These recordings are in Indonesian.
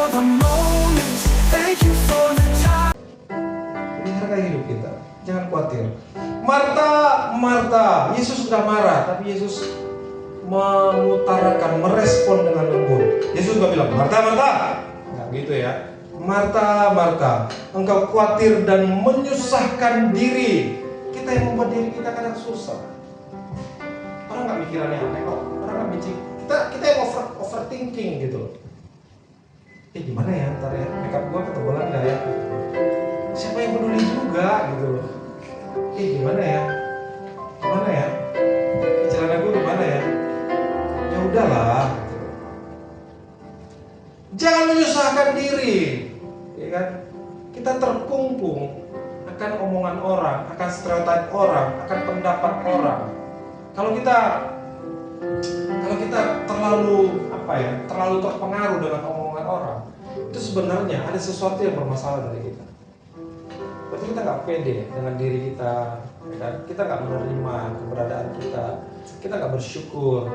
for the moments, thank you for the time. Ini harga hidup kita. Jangan khawatir. Marta, Yesus sudah marah, tapi Yesus mengutarakan, merespon dengan lembut. Yesus gak bilang, Marta, nggak gitu ya. Marta, engkau khawatir dan menyusahkan diri. Kita yang membuat diri kita kadang susah. Orang nggak mikirannya aneh kok. Orang nggak mikir. Kita yang overthinking gitu loh. Gimana ya ntar ya, makeup gua ketebalan nggak ya? Siapa yang peduli juga gitu loh. Gimana ya? Celana gua gimana ya? Ya udahlah. Jangan menyusahkan diri, ya kan? Kita terkungkung akan omongan orang, akan stereotip orang, akan pendapat orang. Kalau kita terlalu terlalu terpengaruh dengan omongan orang, itu sebenarnya ada sesuatu yang bermasalah dari kita. Berarti kita nggak pede dengan diri kita, ya kan? Kita nggak menerima keberadaan kita nggak bersyukur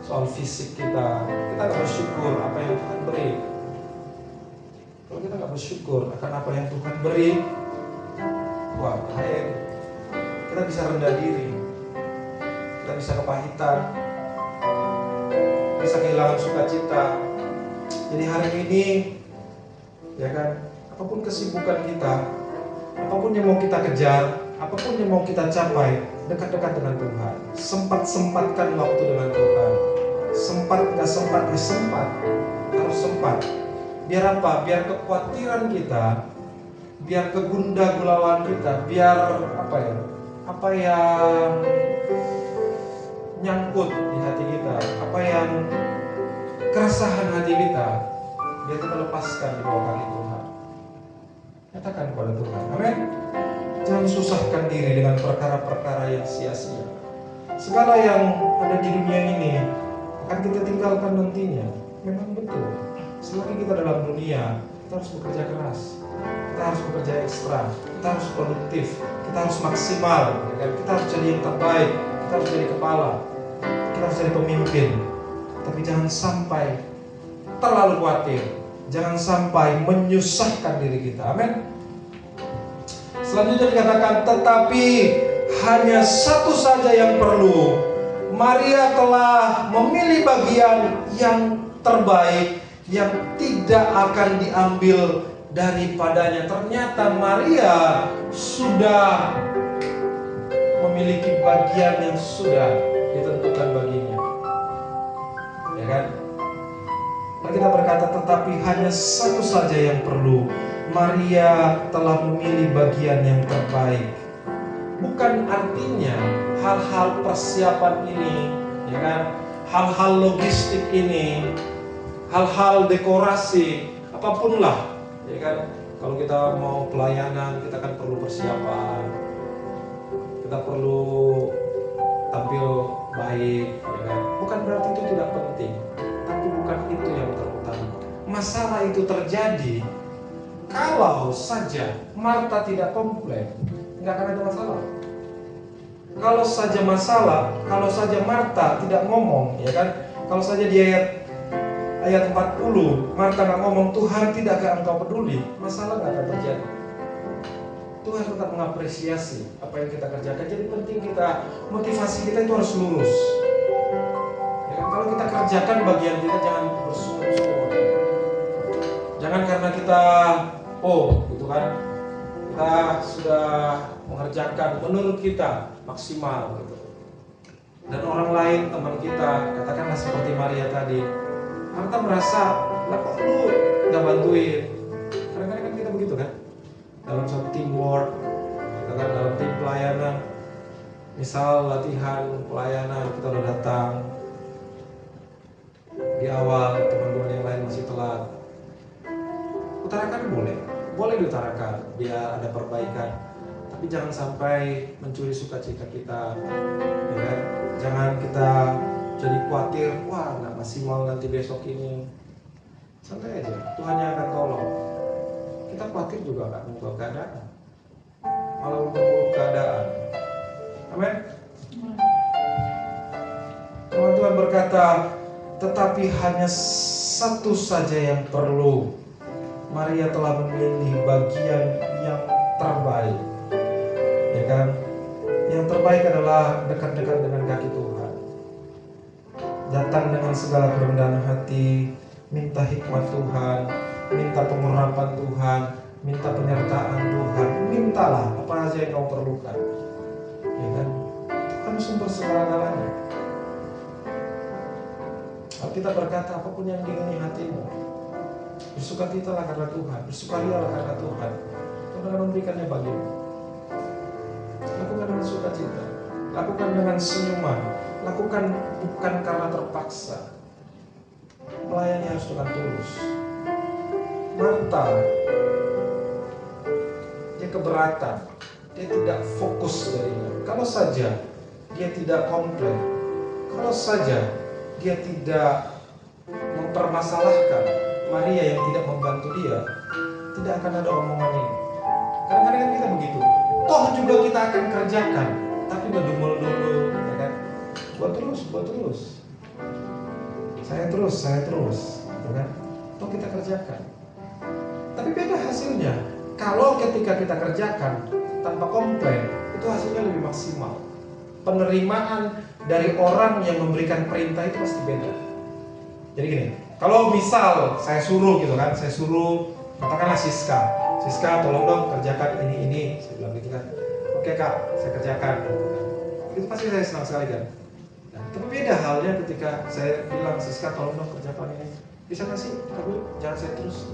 soal fisik kita nggak bersyukur apa yang Tuhan beri. Kalau kita nggak bersyukur akan apa yang Tuhan beri, wah bahaya. Kita bisa rendah diri, kita bisa kepahitan, bisa kehilangan sukacita. Jadi hari ini, ya kan, apapun kesibukan kita, apapun yang mau kita kejar, apapun yang mau kita capai, dekat-dekat dengan Tuhan. Sempat-sempatkan waktu dengan Tuhan. Sempat nggak sempat, harus sempat. Biar apa? Biar kekhawatiran kita, biar kegunda gulauan kita, biar apa yang nyangkut di hati kita, apa yang keresahan hati kita, biar kita lepaskan di bawah kaki Tuhan. Katakan kepada Tuhan, amin. Jangan susahkan diri dengan perkara-perkara yang sia-sia. Segala yang ada di dunia ini akan kita tinggalkan nantinya. Memang betul. Selagi kita dalam dunia, kita harus bekerja keras, kita harus bekerja ekstra, kita harus produktif, kita harus maksimal, kita harus jadi yang terbaik, kita harus jadi kepala, kita harus jadi pemimpin. Tapi jangan sampai terlalu khawatir, jangan sampai menyusahkan diri kita. Amin. Selanjutnya dikatakan, tetapi hanya satu saja yang perlu. Maria telah memilih bagian yang terbaik yang tidak akan diambil daripadanya. Ternyata Maria sudah memiliki bagian yang sudah ditentukan baginya. Ya kan? Nah, kita berkata tetapi hanya satu saja yang perlu. Maria telah memilih bagian yang terbaik. Bukan artinya hal-hal persiapan ini, ya kan? Hal-hal logistik ini, hal-hal dekorasi, apapun lah, ya kan? Kalau kita mau pelayanan, kita kan perlu persiapan. Kita perlu tampil baik, ya kan? Bukan berarti itu tidak penting, tapi bukan itu yang terutama. Masalah itu terjadi kalau saja Marta tidak komplain, nggak akan ada masalah. Kalau saja Marta tidak ngomong, ya kan? Kalau saja di ayat 40 Marta nggak ngomong, Tuhan tidakkah engkau peduli, masalah nggak akan terjadi. Tuhan tetap mengapresiasi apa yang kita kerjakan. Jadi penting motivasi kita itu harus lurus. Ya kan? Kalau kita kerjakan bagian kita, jangan bersungut-sungut. Jangan karena kita gitu kan, kita sudah mengerjakan menurut kita maksimal gitu. Dan orang lain, teman kita, katakanlah seperti Maria tadi, Marta merasa, lah kok lu gak bantuin? Kadang-kadang kan kita begitu kan, dalam suatu teamwork, kita kan dalam tim pelayanan, misal latihan pelayanan, kita udah datang di awal, teman-teman yang lain masih telat. Utarakan boleh diutarakan biar ada perbaikan, tapi jangan sampai mencuri sukacita kita, ya kan? Jangan kita jadi khawatir, wah nggak maksimal nanti besok ini. Santai aja, Tuhan yang akan tolong. Kita khawatir juga nggak mengubah keadaan, malah memperburuk keadaan. Amin. Tuhan berkata, tetapi hanya satu saja yang perlu. Maria telah memilih bagian yang terbaik, ya kan? Yang terbaik adalah dekat-dekat dengan kaki Tuhan, datang dengan segala kerendahan hati, minta hikmat Tuhan, minta pengurapan Tuhan, minta penyertaan Tuhan. Mintalah apa saja yang kau perlukan, ya kan? Tuhan sumber segala-galanya. Alkitab berkata, apapun yang diingini hatimu, bersukacitalah karena Tuhan, bersukarialah karena Tuhan. Tuhan akan memberikannya bagimu. Lakukan dengan sukacita, lakukan dengan senyuman, lakukan bukan karena terpaksa. Melayani harus dengan tulus. Marta, dia keberatan, dia tidak fokus darinya. Kalau saja dia tidak komplain, kalau saja dia tidak mempermasalahkan Maria yang tidak membantu dia, tidak akan ada omongan ini. Kadang-kadang kan kita begitu. Toh juga kita akan kerjakan, tapi ngedumel dulu, ya kan? Buat terus. Saya terus, ya kan? Toh kita kerjakan. Tapi beda hasilnya. Kalau ketika kita kerjakan tanpa komplain, itu hasilnya lebih maksimal. Penerimaan dari orang yang memberikan perintah itu pasti beda. Jadi gini, kalau misal saya suruh gitu kan, katakanlah Siska tolong dong kerjakan ini, saya bilang gitu kan. Oke kak, saya kerjakan. Itu pasti saya senang sekali kan. Nah, tapi beda halnya ketika saya bilang Siska tolong dong kerjakan ini. Bisa nggak sih? Jangan saya terus.